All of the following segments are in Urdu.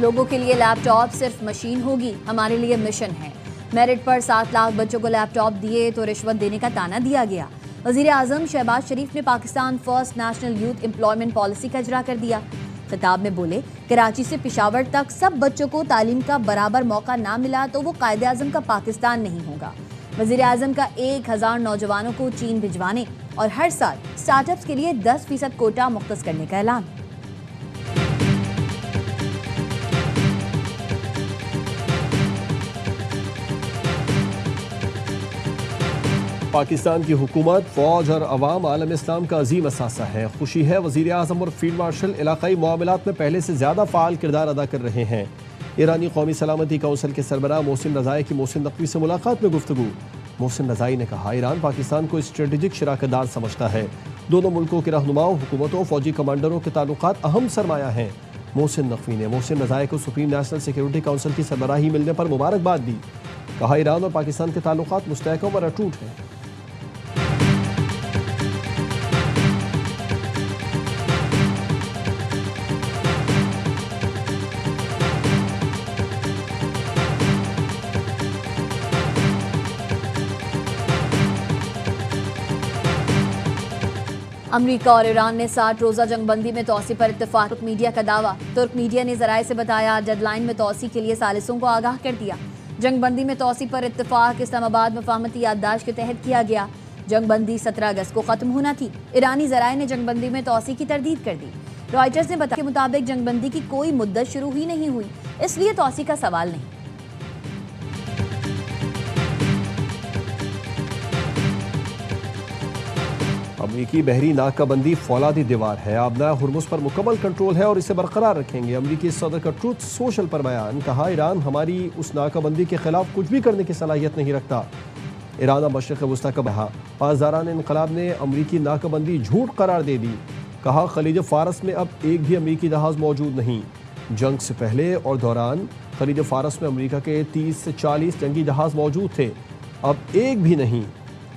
لوگوں کے لیے لیپ ٹاپ صرف مشین ہوگی، ہمارے لیے مشن ہے۔ میرٹ پر 7 لاکھ بچوں کو لیپ ٹاپ دیے تو رشوت دینے کا تانا دیا گیا۔ وزیر اعظم شہباز شریف نے Pakistan first national youth employment policy کا اجرا کر دیا۔ خطاب میں بولے، کراچی سے پشاور تک سب بچوں کو تعلیم کا برابر موقع نہ ملا تو وہ قائد اعظم کا پاکستان نہیں ہوگا۔ وزیر اعظم کا 1000 نوجوانوں کو چین بھجوانے اور ہر سال سٹارٹ اپس کے لیے 10% کوٹا مختص کرنے کا اعلان۔ پاکستان کی حکومت، فوج اور عوام عالم اسلام کا عظیم اثاثہ ہے۔ خوشی ہے وزیر اعظم اور فیلڈ مارشل علاقائی معاملات میں پہلے سے زیادہ فعال کردار ادا کر رہے ہیں۔ ایرانی قومی سلامتی کونسل کے سربراہ محسن رضائی کی محسن نقوی سے ملاقات میں گفتگو۔ محسن رضائی نے کہا، ایران پاکستان کو اسٹریٹجک شراکت دار سمجھتا ہے۔ دونوں ملکوں کے رہنماؤں، حکومتوں، فوجی کمانڈروں کے تعلقات اہم سرمایہ ہیں۔ محسن نقوی نے محسن رضائی کو سپریم نیشنل سیکیورٹی کونسل کی سربراہی ملنے پر مبارکباد دی۔ کہا، ایران اور پاکستان کے تعلقات مستحکم اور اٹوٹ ہیں۔ امریکہ اور ایران نے 60 روزہ جنگ بندی میں توسیع پر اتفاق۔ ترک میڈیا کا دعویٰ، ترک میڈیا نے ذرائع سے بتایا، ڈیڈ لائن میں توسیع کے لیے ثالثوں کو آگاہ کر دیا۔ جنگ بندی میں توسیع پر اتفاق اسلام آباد مفاہمتی یادداشت کے تحت کیا گیا۔ جنگ بندی 17 اگست کو ختم ہونا تھی۔ ایرانی ذرائع نے جنگ بندی میں توسیع کی تردید کر دی۔ رائٹرز نے بتایا کہ مطابق جنگ بندی کی کوئی مدت شروع ہی نہیں ہوئی، اس لیے توسیع کا سوال نہیں۔ امریکی بحری ناکہ بندی فولادی دیوار ہے، آبنائے ہرمز پر مکمل کنٹرول ہے اور اسے برقرار رکھیں گے۔ امریکی صدر کا ٹروتھ سوشل پر بیان، کہا، ایران ہماری اس ناکہ بندی کے خلاف کچھ بھی کرنے کی صلاحیت نہیں رکھتا۔ ایران اب مشرق وسطیٰ کا بہا، پاسداران انقلاب نے امریکی ناکہ بندی جھوٹ قرار دے دی۔ کہا، خلیج فارس میں اب ایک بھی امریکی جہاز موجود نہیں۔ جنگ سے پہلے اور دوران خلیج فارس میں امریکہ کے 30 سے 40 جنگی جہاز موجود تھے، اب ایک بھی نہیں۔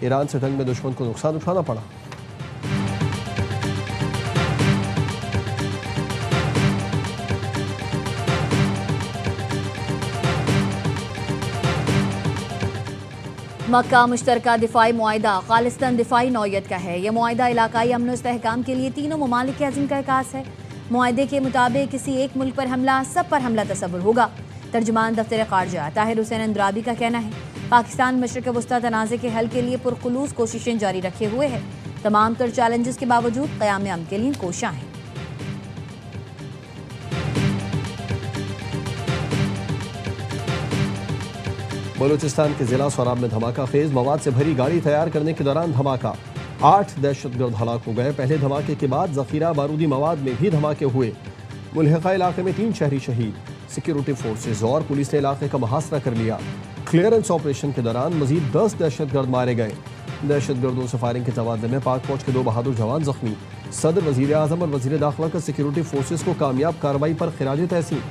ایران سے جنگ میں دشمن کو نقصان اٹھانا پڑا۔ مکہ مشترکہ دفاعی معاہدہ خالصتاً دفاعی نوعیت کا ہے۔ یہ معاہدہ علاقائی امن و استحکام کے لیے تینوں ممالک کے عزم کا عکاس ہے۔ معاہدے کے مطابق کسی ایک ملک پر حملہ سب پر حملہ تصور ہوگا۔ ترجمان دفتر خارجہ طاہر حسین اندرابی کا کہنا ہے، پاکستان مشرق وسطیٰ تنازع کے حل کے لیے پرخلوص کوششیں جاری رکھے ہوئے ہے۔ تمام تر چیلنجز کے باوجود قیام امن کے لیے کوشاں ہیں۔ بلوچستان کے ضلع سوراب میں دھماکہ خیز مواد سے بھری گاڑی تیار کرنے کے دوران دھماکہ، 8 دہشت گرد ہلاک ہو گئے۔ پہلے دھماکے کے بعد ذخیرہ بارودی مواد میں بھی دھماکے ہوئے۔ ملحقہ علاقے میں 3 شہری شہید۔ سیکیورٹی فورسز اور پولیس نے علاقے کا محاصرہ کر لیا۔ کلیئرنس آپریشن کے دوران مزید 10 دہشت گرد مارے گئے۔ دہشت گردوں سے فائرنگ کے تبادلے میں پاک فوج کے 2 بہادر جوان زخمی۔ صدر، وزیر اعظم اور وزیر داخلہ کا سیکیورٹی فورسز کو کامیاب کارروائی پر خراج تحسین۔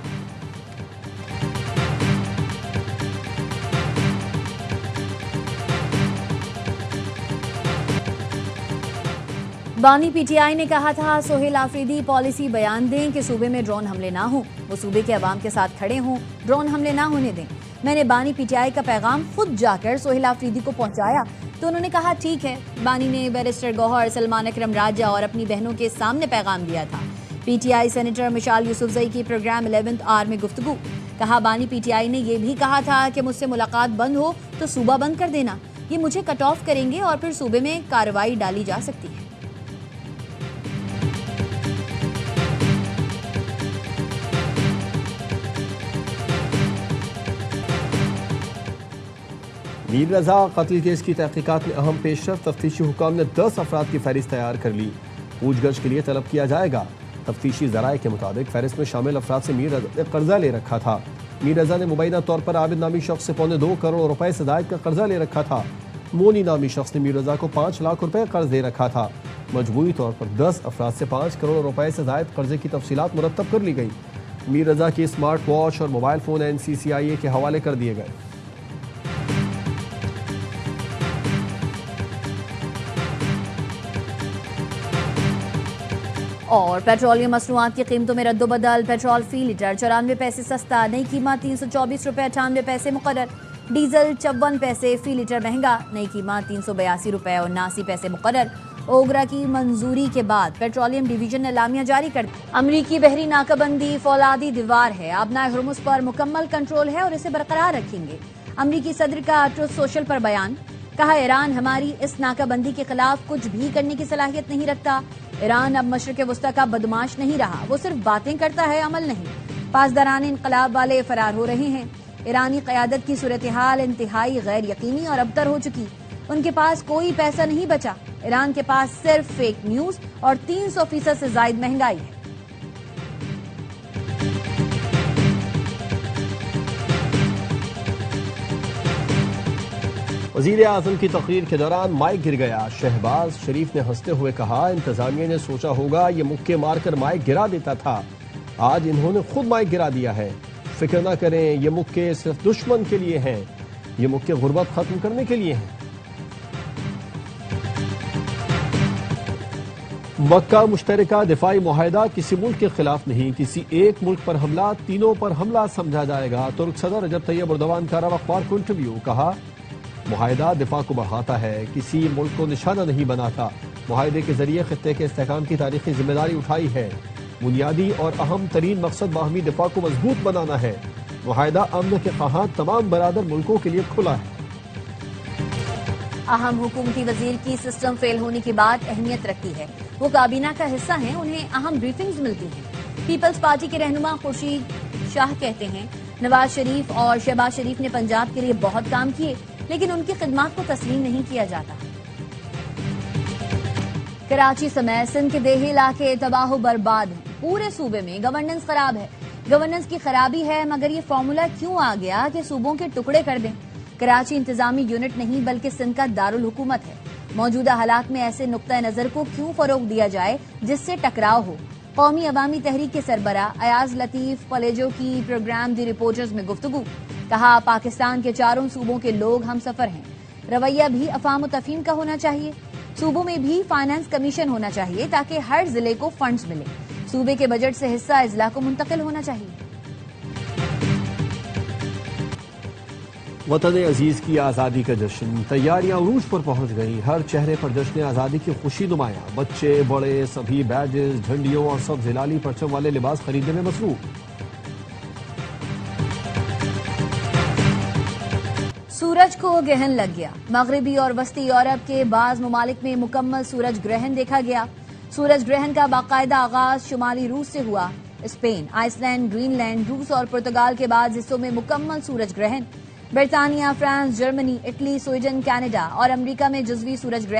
بانی پی ٹی آئی نے کہا تھا، سہیل آفریدی پالیسی بیان دیں کہ صوبے میں ڈرون حملے نہ ہوں، وہ صوبے کے عوام کے ساتھ کھڑے ہوں، ڈرون حملے نہ ہونے دیں۔ میں نے بانی پی ٹی آئی کا پیغام خود جا کر سہیل آفریدی کو پہنچایا تو انہوں نے کہا ٹھیک ہے۔ بانی نے بیرسٹر گوہر، سلمان اکرم راجہ اور اپنی بہنوں کے سامنے پیغام دیا تھا۔ P T I senator Mishal Yousafzai کی پروگرام 11th آور میں گفتگو، کہا، بانی پی ٹی آئی نے یہ بھی کہا تھا کہ مجھ سے ملاقات بند ہو تو صوبہ بند کر دینا، یہ مجھے کٹ آف کریں گے اور پھر صوبے میں کارروائی ڈالی جا سکتی ہے۔ میر رضا قتل کیس کی تحقیقات میں اہم پیش رفت، تفتیشی حکام نے 10 افراد کی فہرست تیار کر لی، پوچھ گچھ کے لیے طلب کیا جائے گا۔ تفتیشی ذرائع کے مطابق فہرست میں شامل افراد سے میر رضا نے قرضہ لے رکھا تھا۔ میر رضا نے مبینہ طور پر عابد نامی شخص سے 2.25 کروڑ روپے سے زائد کا قرضہ لے رکھا تھا۔ مونی نامی شخص نے میر رضا کو 5 لاکھ روپے قرض دے رکھا تھا۔ مجموعی طور پر 10 افراد سے 5 کروڑ روپے سے زائد قرضے کی تفصیلات مرتب کر لی گئی۔ میر رضا کی اسمارٹ واچ اور موبائل فون NCCIA کے حوالے کر دیے گئے۔ اور پیٹرولیم مصنوعات کی قیمتوں میں رد و بدل، پیٹرول فی لیٹر 94 پیسے سستا، نئی قیمت 324 روپے 98 پیسے مقرر، ڈیزل 54 پیسے فی لیٹر مہنگا، نئی قیمت 382 روپے 79 پیسے مقرر۔ اوگرا کی منظوری کے بعد پیٹرولیم ڈویژن نے اعلامیہ جاری کر دیا۔ امریکی بحری ناکہ بندی فولادی دیوار ہے، آبنائے ہرمز پر مکمل کنٹرول ہے اور اسے برقرار رکھیں گے۔ امریکی صدر کا ٹروتھ سوشل پر بیان، کہا ایران ہماری اس ناکہ بندی کے خلاف کچھ بھی کرنے کی صلاحیت نہیں رکھتا۔ ایران اب مشرق وسطی کا بدماش نہیں رہا، وہ صرف باتیں کرتا ہے، عمل نہیں۔ پاسداران انقلاب والے فرار ہو رہے ہیں۔ ایرانی قیادت کی صورتحال انتہائی غیر یقینی اور ابتر ہو چکی۔ ان کے پاس کوئی پیسہ نہیں بچا۔ ایران کے پاس صرف فیک نیوز اور 300% سے زائد مہنگائی ہے۔ وزیر اعظم کی تقریر کے دوران مائک گر گیا، شہباز شریف نے ہنستے ہوئے کہا انتظامیہ نے سوچا ہوگا یہ مکے مار کر مائک گرا دیتا تھا، آج انہوں نے خود مائک گرا دیا ہے۔ فکر نہ کریں، یہ مکے صرف دشمن کے لیے ہیں، یہ مکے غربت ختم کرنے کے لیے ہیں۔ مکہ مشترکہ دفاعی معاہدہ کسی ملک کے خلاف نہیں، کسی ایک ملک پر حملہ تینوں پر حملہ سمجھا جائے گا۔ ترک صدر رجب طیب اردوان کا رواں اخبار کو انٹرویو، کہا معاہدہ دفاع کو بڑھاتا ہے، کسی ملک کو نشانہ نہیں بناتا۔ معاہدے کے ذریعے خطے کے استحکام کی تاریخی ذمہ داری اٹھائی ہے۔ بنیادی اور اہم ترین مقصد باہمی دفاع کو مضبوط بنانا ہے۔ معاہدہ امن کے خواہاں تمام برادر ملکوں کے لیے کھلا ہے۔ اہم حکومتی وزیر کی سسٹم فیل ہونے کی بات اہمیت رکھتی ہے، وہ کابینہ کا حصہ ہیں، انہیں اہم بریفنگز ملتی ہیں۔ پیپلز پارٹی کے رہنما خورشید شاہ کہتے ہیں نواز شریف اور شہباز شریف نے پنجاب کے لیے بہت کام کیے، لیکن ان کی خدمات کو تسلیم نہیں کیا جاتا۔ کراچی سمیت سندھ کے دیہی علاقے تباہ و برباد ہیں، پورے صوبے میں گورننس خراب ہے۔ گورننس کی خرابی ہے، مگر یہ فارمولا کیوں آ گیا کہ صوبوں کے ٹکڑے کر دیں؟ کراچی انتظامی یونٹ نہیں بلکہ سندھ کا دارالحکومت ہے۔ موجودہ حالات میں ایسے نقطہ نظر کو کیوں فروغ دیا جائے جس سے ٹکراؤ ہو؟ قومی عوامی تحریک کے سربراہ ایاز لطیف پلیجو کی پروگرام دی رپورٹرز میں گفتگو، کہا پاکستان کے چاروں صوبوں کے لوگ ہم سفر ہیں، رویہ بھی افہام و تفہیم کا ہونا چاہیے۔ صوبوں میں بھی فائنانس کمیشن ہونا چاہیے تاکہ ہر ضلع کو فنڈز ملے۔ صوبے کے بجٹ سے حصہ اضلاع کو منتقل ہونا چاہیے۔ وطن عزیز کی آزادی کا جشن، تیاریاں عروج پر پہنچ گئی، ہر چہرے پر جشن آزادی کی خوشی نمایاں، بچے بڑے سبھی بیجز، جھنڈیوں اور سبز ہلالی پرچم والے لباس خریدنے میں مصروف۔ سورج کو گرہن لگ گیا، مغربی اور وسطی یورپ کے بعض ممالک میں مکمل سورج گرہن دیکھا گیا۔ سورج گرہن کا باقاعدہ آغاز شمالی روس سے ہوا۔ Spain, Iceland, Greenland, روس اور پرتگال کے بعض حصوں میں مکمل سورج گرہن۔ برطانیہ، France, Germany, Italy, Sweden, Canada اور امریکہ میں جزوی سورج گرہن